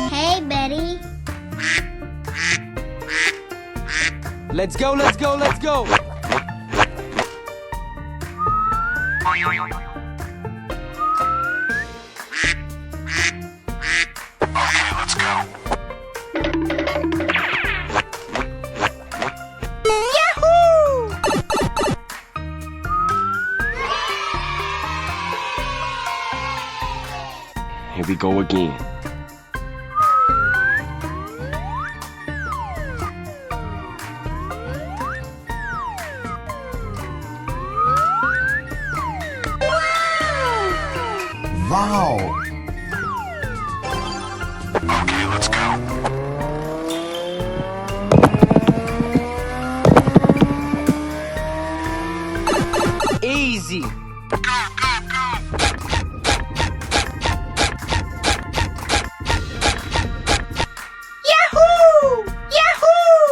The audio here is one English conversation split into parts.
Hey, Betty. Let's go, let's go, let's go! Okay, let's go. Yahoo! Here we go again. Wow! Okay, let's go. Easy! Yahoo! Yahoo!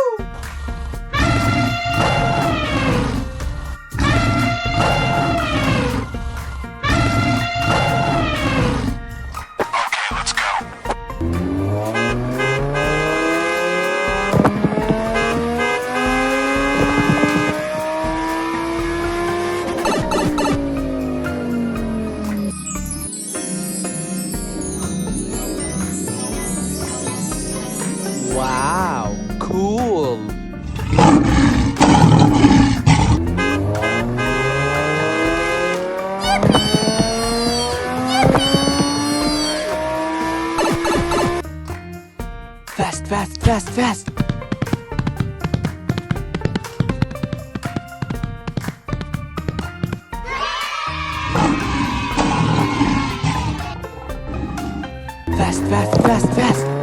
Okay, let's go. Wow, cool! Fast, fast, fast, fast! Fast, fast, fast, fast!